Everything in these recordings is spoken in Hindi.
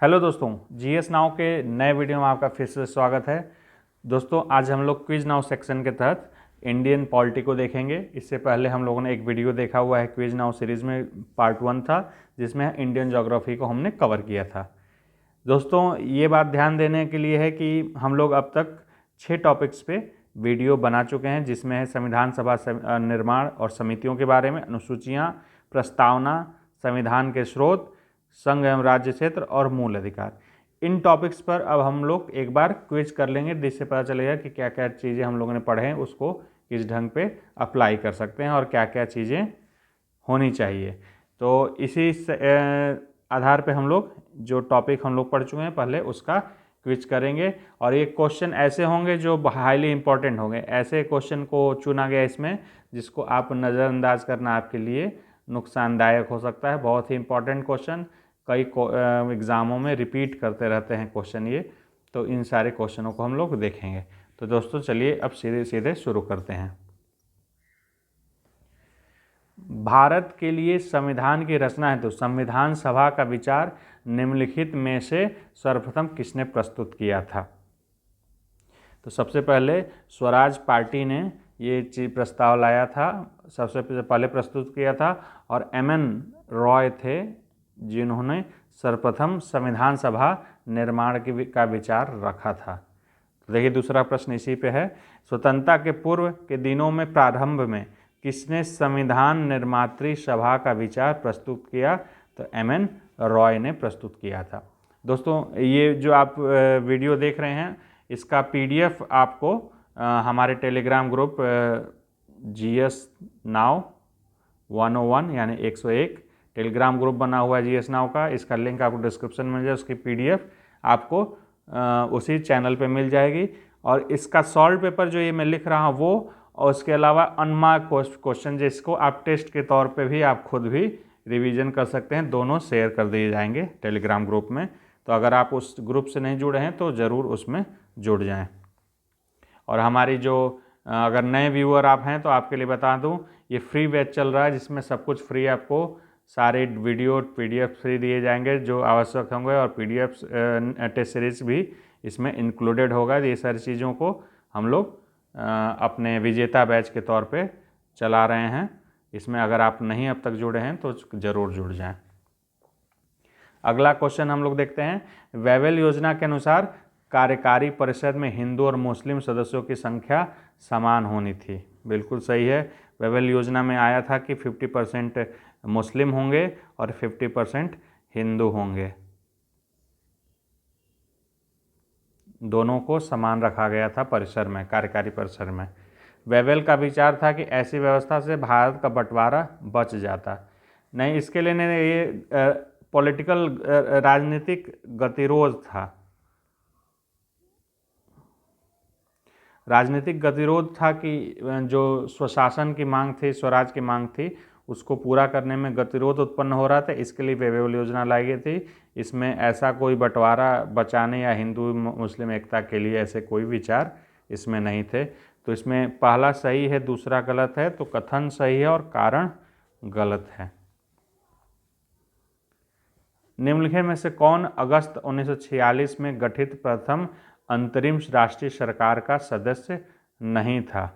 हेलो दोस्तों, जीएस नाउ के नए वीडियो में आपका फिर से स्वागत है। दोस्तों आज हम लोग क्विज नाउ सेक्शन के तहत इंडियन पॉलिटी को देखेंगे। इससे पहले हम लोगों ने एक वीडियो देखा हुआ है क्विज नाउ सीरीज़ में, पार्ट 1 था जिसमें इंडियन ज्योग्राफी को हमने कवर किया था। दोस्तों ये बात ध्यान देने के लिए है कि हम लोग अब तक 6 टॉपिक्स पे वीडियो बना चुके हैं, जिसमें है संविधान सभा निर्माण और समितियों के बारे में, अनुसूचियाँ, प्रस्तावना, संविधान के स्रोत, संघ एवं राज्य क्षेत्र और मूल अधिकार। इन टॉपिक्स पर अब हम लोग एक बार क्विज कर लेंगे, जिससे पता चलेगा कि क्या क्या चीज़ें हम लोगों ने पढ़े हैं उसको किस ढंग पे अप्लाई कर सकते हैं और क्या क्या चीज़ें होनी चाहिए। तो इसी आधार पे हम लोग जो टॉपिक हम लोग पढ़ चुके हैं पहले उसका क्विज करेंगे। और ये क्वेश्चन ऐसे होंगे जो हाईली इंपॉर्टेंट होंगे। ऐसे क्वेश्चन को चुना गया इसमें जिसको आप नज़रअंदाज करना आपके लिए नुकसानदायक हो सकता है। बहुत ही इंपॉर्टेंट क्वेश्चन, कई एग्ज़ामों में रिपीट करते रहते हैं क्वेश्चन ये। तो इन सारे क्वेश्चनों को हम लोग देखेंगे। तो दोस्तों चलिए अब सीधे सीधे शुरू करते हैं। भारत के लिए संविधान की रचना हेतु संविधान सभा का विचार निम्नलिखित में से सर्वप्रथम किसने प्रस्तुत किया था? तो सबसे पहले स्वराज पार्टी ने ये प्रस्ताव लाया था, सबसे पहले प्रस्तुत किया था, और एमएन रॉय थे जिन्होंने सर्वप्रथम संविधान सभा निर्माण का विचार रखा था। तो देखिए दूसरा प्रश्न इसी पे है। स्वतंत्रता के पूर्व के दिनों में प्रारंभ में किसने संविधान निर्मात्री सभा का विचार प्रस्तुत किया? तो एमएन रॉय ने प्रस्तुत किया था। दोस्तों ये जो आप वीडियो देख रहे हैं इसका पीडीएफ आपको हमारे टेलीग्राम ग्रुप जीएस नाउ 101 यानी 101 टेलीग्राम ग्रुप बना हुआ है जीएस नाउ का। इसका लिंक आपको डिस्क्रिप्शन में मिल जाए, उसकी पीडीएफ आपको उसी चैनल पे मिल जाएगी। और इसका सॉल्व पेपर जो ये मैं लिख रहा हूँ वो, और उसके अलावा अनमार्क क्वेश्चन जिसको आप टेस्ट के तौर पे भी आप खुद भी रिवीजन कर सकते हैं, दोनों शेयर कर दिए जाएंगे टेलीग्राम ग्रुप में। तो अगर आप उस ग्रुप से नहीं जुड़े हैं तो ज़रूर उसमें जुड़ जाएं। और हमारी जो अगर नए व्यूअर आप हैं तो आपके लिए बता दूं, ये फ्री बैच चल रहा है जिसमें सब कुछ फ्री, आपको सारे वीडियो पीडीएफ फ्री दिए जाएंगे जो आवश्यक होंगे, और पीडीएफ टेस्ट सीरीज भी इसमें इंक्लूडेड होगा। ये सारी चीज़ों को हम लोग अपने विजेता बैच के तौर पे चला रहे हैं। इसमें अगर आप नहीं अब तक जुड़े हैं तो ज़रूर जुड़ जाएं। अगला क्वेश्चन हम लोग देखते हैं। वेवेल योजना के अनुसार कार्यकारी परिषद में हिंदू और मुस्लिम सदस्यों की संख्या समान होनी थी। बिल्कुल सही है। वेवेल योजना में आया था कि 50% मुस्लिम होंगे और 50% हिंदू होंगे, दोनों को समान रखा गया था परिसर में, कार्यकारी परिसर में। वेवेल का विचार था कि ऐसी व्यवस्था से भारत का बंटवारा बच जाता। नहीं, इसके लिए ये पॉलिटिकल राजनीतिक गतिरोध था। राजनीतिक गतिरोध था कि जो स्वशासन की मांग थी, स्वराज की मांग थी, उसको पूरा करने में गतिरोध उत्पन्न हो रहा था। इसके लिए वेवेल योजना लाई गई थी। इसमें ऐसा कोई बंटवारा बचाने या हिंदू मुस्लिम एकता के लिए ऐसे कोई विचार इसमें नहीं थे। तो इसमें पहला सही है, दूसरा गलत है। तो कथन सही है और कारण गलत है। निम्नलिखित में से कौन अगस्त 1946 में गठित प्रथम अंतरिम राष्ट्रीय सरकार का सदस्य नहीं था?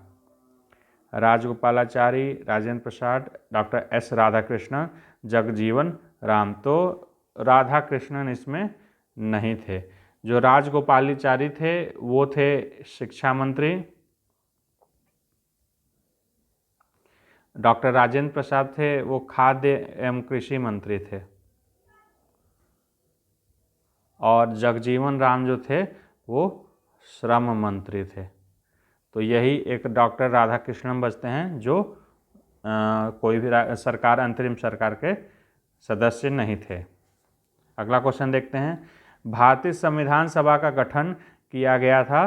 Rajagopalachari, Rajendra Prasad, doctor S Radhakrishnan, Jagjivan Ram. तो राधाकृष्णन इसमें नहीं थे। जो राजगोपालाचारी थे वो थे शिक्षा मंत्री। डॉक्टर राजेंद्र प्रसाद थे वो खाद्य एवं कृषि मंत्री थे। और जगजीवन राम जो थे वो श्रम मंत्री थे। तो यही एक डॉक्टर राधाकृष्णन बचते हैं जो कोई भी सरकार, अंतरिम सरकार के सदस्य नहीं थे। अगला क्वेश्चन देखते हैं। भारतीय संविधान सभा का गठन किया गया था,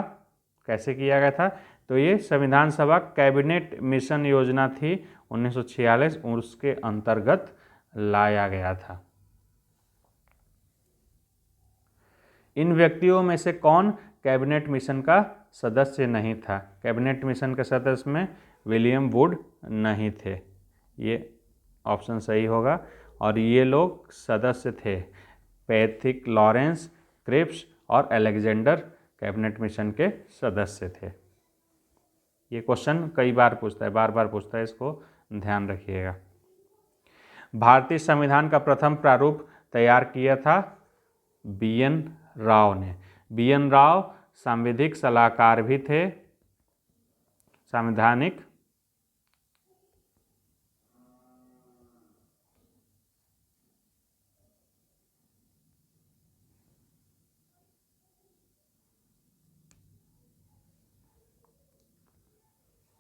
कैसे किया गया था? तो ये संविधान सभा कैबिनेट मिशन योजना थी 1946, उसके अंतर्गत लाया गया था। इन व्यक्तियों में से कौन कैबिनेट मिशन का सदस्य नहीं था? कैबिनेट मिशन के सदस्य में विलियम वुड नहीं थे, ये ऑप्शन सही होगा। और ये लोग सदस्य थे। पैथिक, लॉरेंस, क्रिप्स और अलेक्जेंडर कैबिनेट मिशन के सदस्य थे। ये क्वेश्चन कई बार पूछता है, बार बार पूछता है, इसको ध्यान रखिएगा। भारतीय संविधान का प्रथम प्रारूप तैयार किया था BN राव ने। BN राव सांविधिक सलाहकार भी थे, संवैधानिक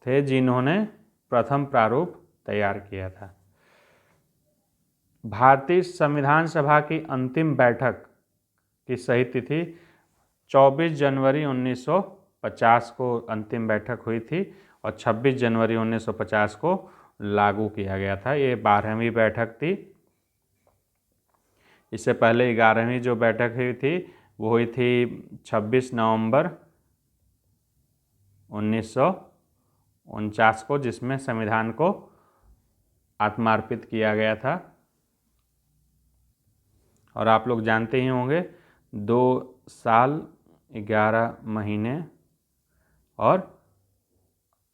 थे जिन्होंने प्रथम प्रारूप तैयार किया था। भारतीय संविधान सभा की अंतिम बैठक की सही तिथि 24 जनवरी 1950 को अंतिम बैठक हुई थी और 26 जनवरी 1950 को लागू किया गया था। ये 12वीं बैठक थी। इससे पहले 11वीं जो बैठक हुई थी वो हुई थी 26 नवंबर 1949 को, जिसमें संविधान को आत्मार्पित किया गया था। और आप लोग जानते ही होंगे 2 साल 11 महीने और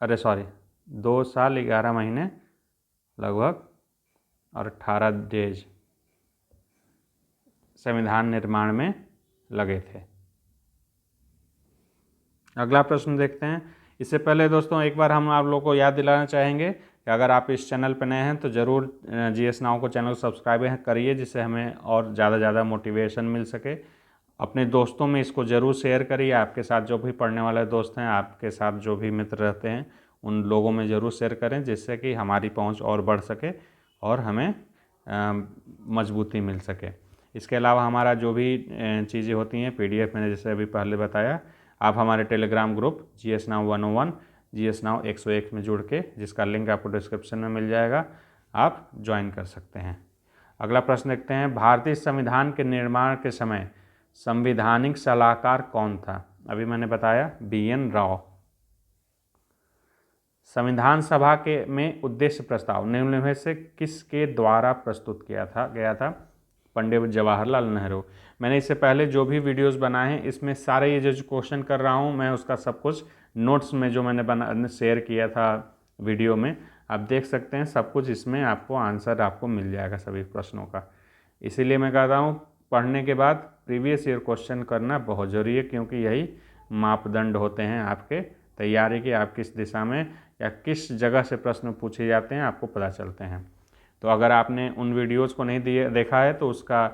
2 साल 11 महीने लगभग और 18 डेज संविधान निर्माण में लगे थे। अगला प्रश्न देखते हैं। इससे पहले दोस्तों एक बार हम आप लोगों को याद दिलाना चाहेंगे कि अगर आप इस चैनल पर नए हैं तो ज़रूर GS नाउ को चैनल को सब्सक्राइब करिए, जिससे हमें और ज़्यादा मोटिवेशन मिल सके। अपने दोस्तों में इसको ज़रूर शेयर करिए। आपके साथ जो भी पढ़ने वाले दोस्त हैं, आपके साथ जो भी मित्र रहते हैं, उन लोगों में ज़रूर शेयर करें, जिससे कि हमारी पहुंच और बढ़ सके और हमें मजबूती मिल सके। इसके अलावा हमारा जो भी चीज़ें होती हैं PDF मैंने जैसे अभी पहले बताया, आप हमारे Telegram group GS now 101 GS now 101 में जुड़ के, जिसका लिंक आपको डिस्क्रिप्शन में मिल जाएगा, आप ज्वाइन कर सकते हैं। अगला प्रश्न देखते हैं। भारतीय संविधान के निर्माण के समय संवैधानिक सलाहकार कौन था? अभी मैंने बताया BN राव। संविधान सभा के में उद्देश्य प्रस्ताव निम्न में से किसके द्वारा प्रस्तुत गया था? पंडित जवाहरलाल नेहरू। मैंने इससे पहले जो भी वीडियोस बनाए हैं, इसमें सारे ये जो क्वेश्चन कर रहा हूँ मैं, उसका सब कुछ नोट्स में जो मैंने शेयर किया था वीडियो में, आप देख सकते हैं। सब कुछ इसमें आपको आंसर आपको मिल जाएगा सभी प्रश्नों का। इसीलिए मैं कहता हूँ पढ़ने के बाद प्रीवियस ईयर क्वेश्चन करना बहुत ज़रूरी है, क्योंकि यही मापदंड होते हैं आपके तैयारी के। आप किस दिशा में या किस जगह से प्रश्न पूछे जाते हैं आपको पता चलते हैं। तो अगर आपने उन वीडियोज़ को नहीं देखा है तो उसका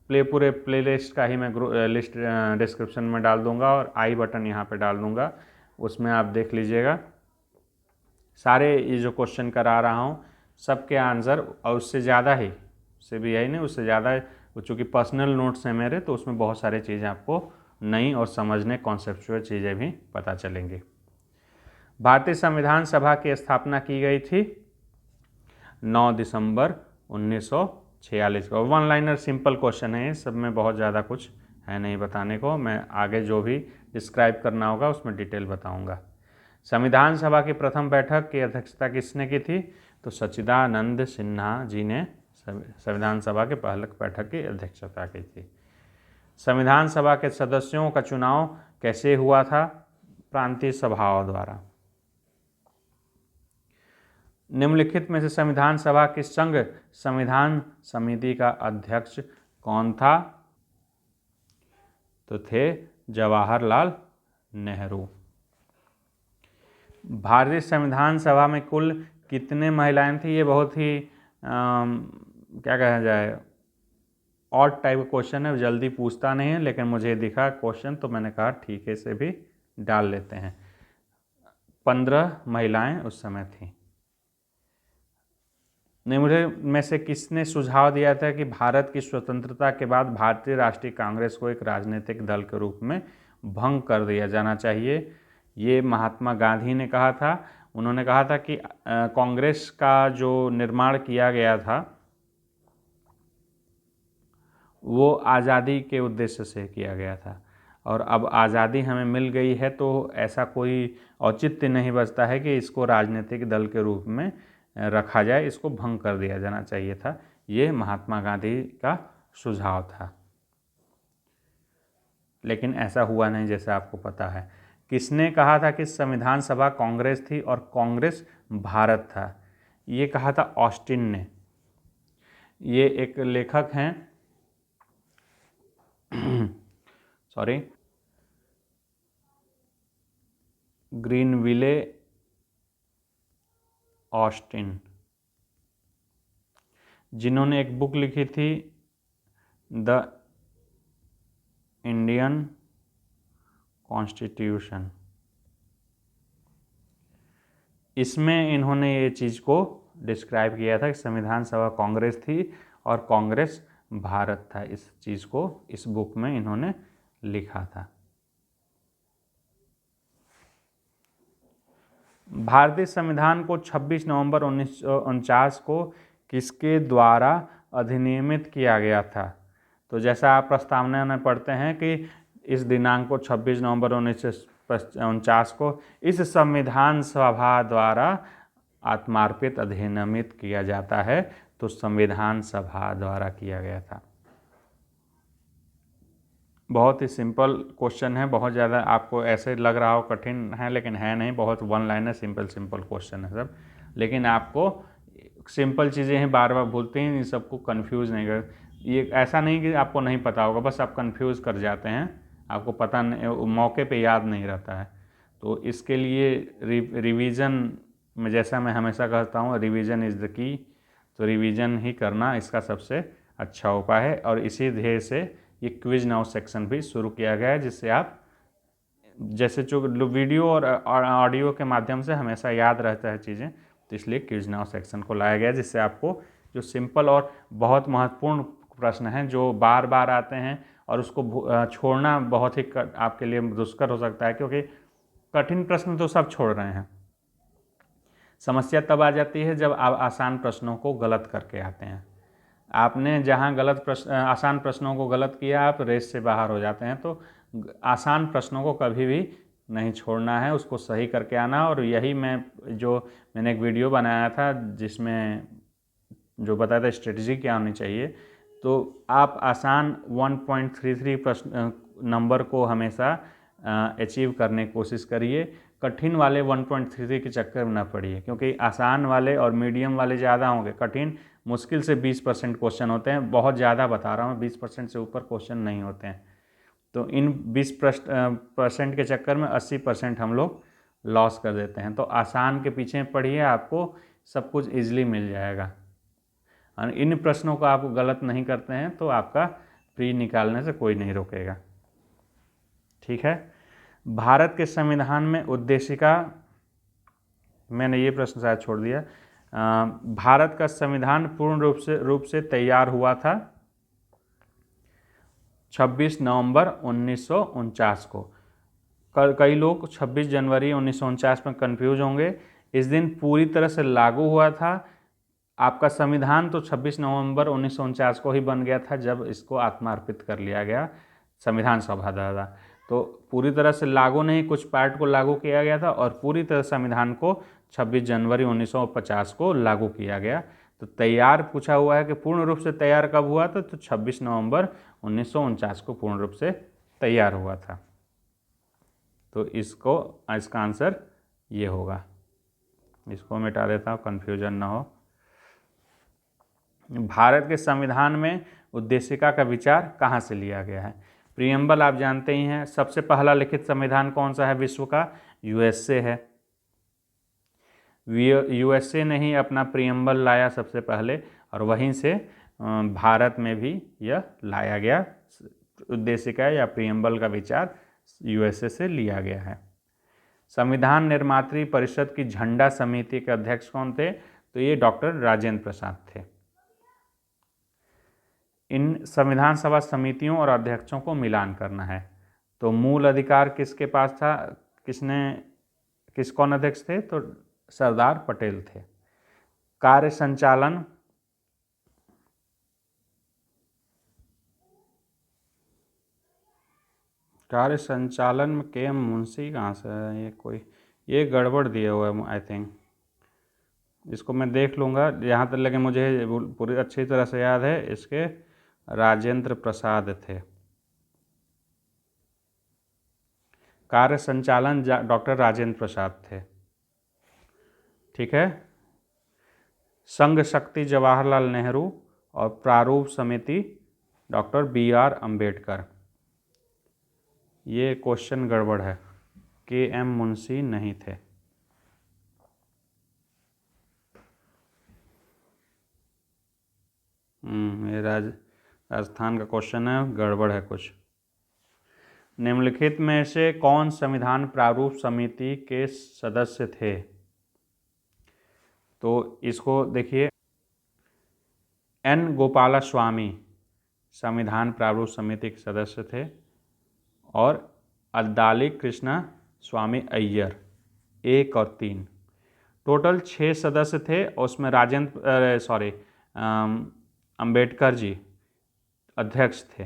पूरे प्लेलिस्ट का ही मैं लिस्ट डिस्क्रिप्शन में डाल दूंगा और आई बटन यहाँ पे डाल दूंगा, उसमें आप देख लीजिएगा। सारे ये जो क्वेश्चन करा रहा हूँ सबके आंसर, और उससे ज़्यादा ही, उससे भी यही नहीं, उससे ज़्यादा, चूँकि पर्सनल नोट्स हैं मेरे, तो उसमें बहुत सारी चीज़ें आपको नई और समझने कॉन्सेप्चुअल चीज़ें भी पता चलेंगी। भारतीय संविधान सभा की स्थापना की गई थी 9 दिसंबर 1946 को। वन लाइनर सिंपल क्वेश्चन है, सब में बहुत ज़्यादा कुछ है नहीं बताने को। मैं आगे जो भी डिस्क्राइब करना होगा उसमें डिटेल बताऊंगा। संविधान सभा की प्रथम बैठक की अध्यक्षता किसने की थी? तो सच्चिदानंद सिन्हा जी ने संविधान सभा के पहले बैठक की अध्यक्षता की थी। संविधान सभा के सदस्यों का चुनाव कैसे हुआ था? प्रांतीय सभाओं द्वारा। निम्नलिखित में से संविधान सभा की संघ संविधान समिति का अध्यक्ष कौन था? तो थे जवाहरलाल नेहरू। भारतीय संविधान सभा में कुल कितने महिलाएं थी? ये बहुत ही क्या कहा जाए, ऑड टाइप का क्वेश्चन है, जल्दी पूछता नहीं है, लेकिन मुझे दिखा क्वेश्चन तो मैंने कहा ठीक है, इसे भी डाल लेते हैं। 15 महिलाएं उस समय थीं। निम्न में से किसने सुझाव दिया था कि भारत की स्वतंत्रता के बाद भारतीय राष्ट्रीय कांग्रेस को एक राजनीतिक दल के रूप में भंग कर दिया जाना चाहिए? ये महात्मा गांधी ने कहा था। उन्होंने कहा था कि कांग्रेस का जो निर्माण किया गया था वो आज़ादी के उद्देश्य से किया गया था, और अब आज़ादी हमें मिल गई है तो ऐसा कोई औचित्य नहीं बचता है कि इसको राजनीतिक दल के रूप में रखा जाए, इसको भंग कर दिया जाना चाहिए था। ये महात्मा गांधी का सुझाव था। लेकिन ऐसा हुआ नहीं जैसा आपको पता है। किसने कहा था कि संविधान सभा कांग्रेस थी और कांग्रेस भारत था? ये कहा था ऑस्टिन ने। ये एक लेखक हैं सॉरी, ग्रीनविले ऑस्टिन, जिन्होंने एक बुक लिखी थी द इंडियन कॉन्स्टिट्यूशन। इसमें इन्होंने ये चीज़ को डिस्क्राइब किया था कि संविधान सभा कांग्रेस थी और कांग्रेस भारत था। इस चीज़ को इस बुक में इन्होंने लिखा था। भारतीय संविधान को 26 नवंबर 1949 को किसके द्वारा अधिनियमित किया गया था? तो जैसा आप प्रस्तावना में पढ़ते हैं कि इस दिनांक को 26 नवंबर 1949 को इस संविधान सभा द्वारा आत्मार्पित अधिनियमित किया जाता है, तो संविधान सभा द्वारा किया गया था। बहुत ही सिंपल क्वेश्चन है, बहुत ज़्यादा आपको ऐसे लग रहा हो कठिन है, लेकिन है नहीं, बहुत वन लाइनर सिंपल क्वेश्चन है सब। लेकिन आपको सिंपल चीज़ें हैं, बार बार भूलते हैं, इन सबको कंफ्यूज नहीं कर। ये ऐसा नहीं कि आपको नहीं पता होगा, बस आप कंफ्यूज कर जाते हैं, आपको पता नहीं, मौके पे याद नहीं रहता है। तो इसके लिए रिवीजन में, जैसा मैं हमेशा कहता हूँ, रिवीजन इज़ द की। तो रिवीजन ही करना इसका सबसे अच्छा उपाय है। और इसी ध्येय से ये क्विज नाउ सेक्शन भी शुरू किया गया है, जिससे आप जैसे जो वीडियो और ऑडियो के माध्यम से हमेशा याद रहता है चीज़ें, तो इसलिए क्विज नाउ सेक्शन को लाया गया, जिससे आपको जो सिंपल और बहुत महत्वपूर्ण प्रश्न हैं जो बार बार आते हैं और उसको छोड़ना बहुत ही आपके लिए दुष्कर हो सकता है, क्योंकि कठिन प्रश्न तो सब छोड़ रहे हैं। समस्या तब आ जाती है जब आप आसान प्रश्नों को गलत करके आते हैं। आपने जहाँ आसान प्रश्नों को गलत किया, आप रेस से बाहर हो जाते हैं। तो आसान प्रश्नों को कभी भी नहीं छोड़ना है, उसको सही करके आना। और यही मैंने एक वीडियो बनाया था जिसमें जो बताया था स्ट्रेटजी क्या होनी चाहिए। तो आप आसान 1.33 प्रश्न नंबर को हमेशा अचीव करने की कोशिश करिए। कठिन वाले 1.33 के चक्कर में ना पड़िए, क्योंकि आसान वाले और मीडियम वाले ज़्यादा होंगे, कठिन मुश्किल से 20% क्वेश्चन होते हैं। बहुत ज़्यादा बता रहा हूँ, 20% से ऊपर क्वेश्चन नहीं होते हैं। तो इन 20% के चक्कर में 80% हम लोग लॉस कर देते हैं। तो आसान के पीछे पढ़िए, आपको सब कुछ ईजिली मिल जाएगा। और इन प्रश्नों को आप गलत नहीं करते हैं तो आपका प्री निकालने से कोई नहीं रोकेगा। ठीक है। भारत के संविधान में उद्देशिका, मैंने ये प्रश्न शायद छोड़ दिया। भारत का संविधान पूर्ण रूप से तैयार हुआ था 26 नवंबर 1949 को। कई लोग 26 जनवरी 1949 में कंफ्यूज होंगे। इस दिन पूरी तरह से लागू हुआ था। आपका संविधान तो 26 नवंबर 1949 को ही बन गया था, जब इसको आत्मार्पित कर लिया गया संविधान सभा द्वारा। तो पूरी तरह से लागू नहीं, कुछ पार्ट को लागू किया गया था, और पूरी तरह संविधान को 26 जनवरी 1950 को लागू किया गया। तो तैयार पूछा हुआ है कि पूर्ण रूप से तैयार कब हुआ था, तो 26 नवंबर 1949 को पूर्ण रूप से तैयार हुआ था। तो इसका आंसर ये होगा। इसको मिटा देता हूँ, कन्फ्यूजन ना हो। भारत के संविधान में उद्देशिका का विचार कहाँ से लिया गया है? प्रियम्बल आप जानते ही हैं। सबसे पहला लिखित संविधान कौन सा है विश्व का? यूएसए है। यूएसए ने ही अपना प्रियम्बल लाया सबसे पहले, और वहीं से भारत में भी यह लाया गया। उद्देशिका या प्रियम्बल का विचार यूएसए से लिया गया है। संविधान निर्मात्री परिषद की झंडा समिति के अध्यक्ष कौन थे? तो ये डॉक्टर राजेंद्र प्रसाद थे। इन संविधान सभा समितियों और अध्यक्षों को मिलान करना है। तो मूल अधिकार किसके पास था? कौन अध्यक्ष थे? तो सरदार पटेल थे। कार्य संचालन में के एम मुंशी कहाँ से है? ये गड़बड़ दिया हुआ है आई थिंक। इसको मैं देख लूँगा। यहाँ तक लगे मुझे पूरी अच्छी तरह से याद है, इसके राजेंद्र प्रसाद थे। कार्य संचालन डॉक्टर राजेंद्र प्रसाद थे। ठीक है। संघ शक्ति जवाहरलाल नेहरू और प्रारूप समिति डॉक्टर BR अम्बेडकर। ये क्वेश्चन गड़बड़ है, KM मुंशी नहीं थे। ये राजस्थान का क्वेश्चन है, गड़बड़ है कुछ। निम्नलिखित में से कौन संविधान प्रारूप समिति के सदस्य थे? तो इसको देखिए, N गोपालास्वामी संविधान प्रारूप समिति के सदस्य थे और अद्दाली कृष्णा स्वामी अय्यर 1 और 3। टोटल 6 सदस्य थे और उसमें अम्बेडकर जी अध्यक्ष थे।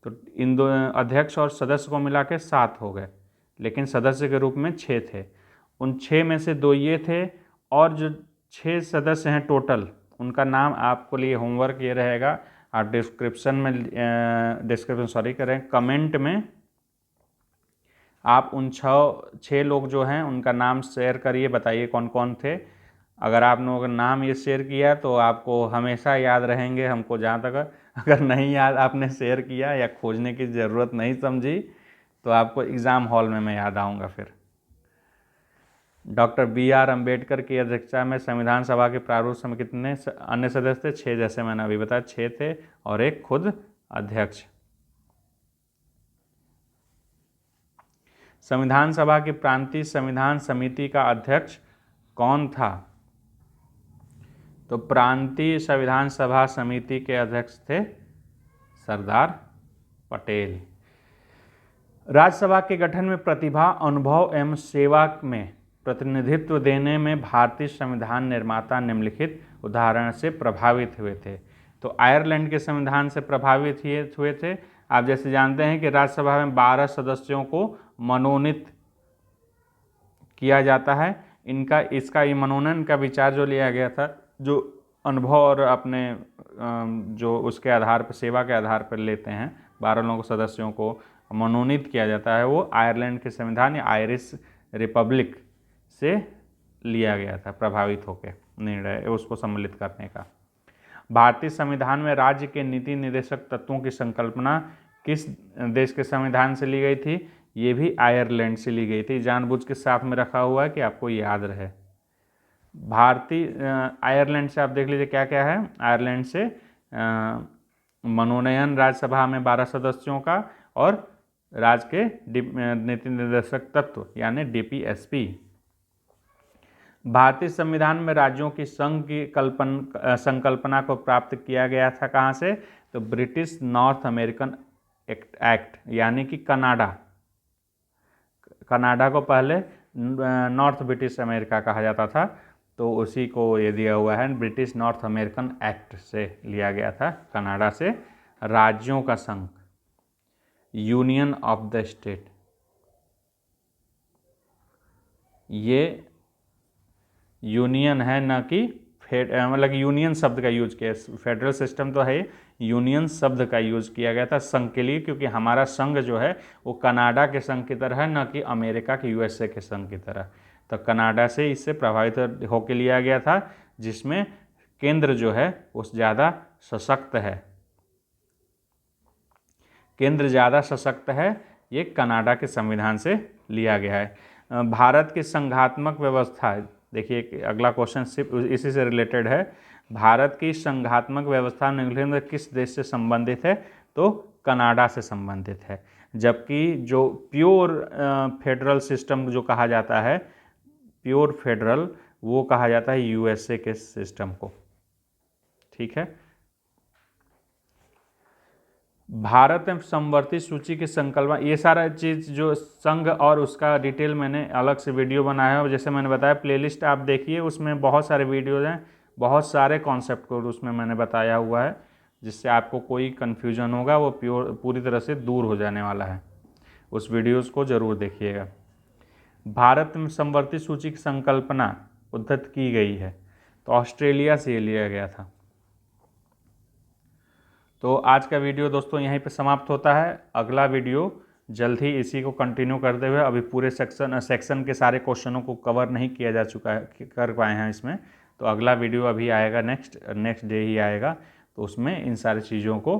तो इन दो अध्यक्ष और सदस्य को मिला के 7 हो गए, लेकिन सदस्य के रूप में 6 थे। उन 6 में से 2 ये थे, और जो 6 सदस्य हैं टोटल, उनका नाम आपको लिए होमवर्क ये रहेगा, आप कमेंट में आप उन 6 लोग जो हैं उनका नाम शेयर करिए, बताइए कौन कौन थे। अगर आप लोगों का नाम ये शेयर किया तो आपको हमेशा याद रहेंगे। हमको जहाँ तक, अगर नहीं याद आपने शेयर किया या खोजने की ज़रूरत नहीं समझी तो आपको एग्ज़ाम हॉल में मैं याद आऊँगा फिर। डॉक्टर BR अम्बेडकर की अध्यक्षता में संविधान सभा के प्रारूप समिति कितने अन्य सदस्य थे? 6, जैसे मैंने अभी बताया 6 थे और एक खुद अध्यक्ष। संविधान सभा की प्रांतीय संविधान समिति का अध्यक्ष कौन था? तो प्रांतीय संविधान सभा समिति के अध्यक्ष थे सरदार पटेल। राज्यसभा के गठन में प्रतिभा, अनुभव एवं सेवा में प्रतिनिधित्व देने में भारतीय संविधान निर्माता निम्नलिखित उदाहरण से प्रभावित हुए थे। तो आयरलैंड के संविधान से प्रभावित हुए थे। आप जैसे जानते हैं कि राज्यसभा में 12 सदस्यों को मनोनीत किया जाता है। इसका ये मनोनयन का विचार जो लिया गया था, जो अनुभव और अपने जो उसके आधार पर, सेवा के आधार पर लेते हैं, 12 लोगों सदस्यों को मनोनीत किया जाता है, वो आयरलैंड के संविधान या आयरिश रिपब्लिक से लिया गया था, प्रभावित होकर निर्णय उसको सम्मिलित करने का। भारतीय संविधान में राज्य के नीति निर्देशक तत्वों की संकल्पना किस देश के संविधान से ली गई थी? ये भी आयरलैंड से ली गई थी। जानबूझ के साथ में रखा हुआ है कि आपको याद रहे। भारतीय आयरलैंड से आप देख लीजिए क्या क्या है। आयरलैंड से मनोनयन राज्यसभा में 12 सदस्यों का, और राज्य के नीति निर्देशक तत्व यानी DPSP। भारतीय संविधान में राज्यों की संघ की संकल्पना को प्राप्त किया गया था कहाँ से? तो ब्रिटिश नॉर्थ अमेरिकन एक्ट यानी कि कनाडा को पहले नॉर्थ ब्रिटिश अमेरिका कहा जाता था, तो उसी को ये दिया हुआ है, ब्रिटिश नॉर्थ अमेरिकन एक्ट से लिया गया था। कनाडा से राज्यों का संघ, यूनियन ऑफ द स्टेट, ये यूनियन है ना कि मतलब यूनियन शब्द का यूज किया। फेडरल सिस्टम तो है, यूनियन शब्द का यूज किया गया था संघ के लिए, क्योंकि हमारा संघ जो है वो कनाडा के संघ की तरह है, न कि अमेरिका के USA के संघ की तरह। तो कनाडा से इससे प्रभावित होकर लिया गया था, जिसमें केंद्र जो है वो ज़्यादा सशक्त है। केंद्र ज़्यादा सशक्त है, ये कनाडा के संविधान से लिया गया है। भारत की संघात्मक व्यवस्था, देखिए अगला क्वेश्चन सिर्फ इसी से रिलेटेड है। भारत की संघात्मक व्यवस्था निम्नलिखित में किस देश से संबंधित है? तो कनाडा से संबंधित है। जबकि जो प्योर फेडरल सिस्टम जो कहा जाता है, प्योर फेडरल, वो कहा जाता है USA के सिस्टम को। ठीक है। भारत में समवर्ती सूची की संकल्पना, ये सारा चीज़ जो संघ और उसका डिटेल मैंने अलग से वीडियो बनाया है। जैसे मैंने बताया प्लेलिस्ट आप देखिए, उसमें बहुत सारे वीडियोज़ हैं, बहुत सारे कॉन्सेप्ट को उसमें मैंने बताया हुआ है, जिससे आपको कोई कन्फ्यूजन होगा वो पूरी तरह से दूर हो जाने वाला है। उस वीडियोज़ को ज़रूर देखिएगा। भारत में समवर्ती सूची की संकल्पना उद्धृत की गई है, तो ऑस्ट्रेलिया से लिया गया था। तो आज का वीडियो दोस्तों यहीं पे समाप्त होता है। अगला वीडियो जल्द ही इसी को कंटिन्यू करते हुए, अभी पूरे सेक्शन के सारे क्वेश्चनों को कवर नहीं किया जा चुका है, कर पाए हैं इसमें, तो अगला वीडियो अभी आएगा, नेक्स्ट डे ही आएगा, तो उसमें इन सारी चीज़ों को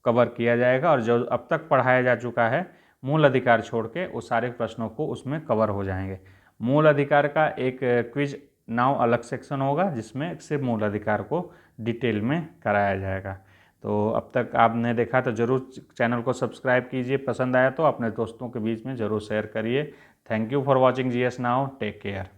कवर किया जाएगा और जो अब तक पढ़ाया जा चुका है मूल अधिकार छोड़ के वो सारे प्रश्नों को उसमें कवर हो जाएंगे। मूल अधिकार का एक क्विज नाउ अलग सेक्शन होगा जिसमें सिर्फ मूल अधिकार को डिटेल में कराया जाएगा। तो अब तक आपने देखा तो ज़रूर चैनल को सब्सक्राइब कीजिए, पसंद आया तो अपने दोस्तों के बीच में ज़रूर शेयर करिए। Thank you for watching GS now, take care.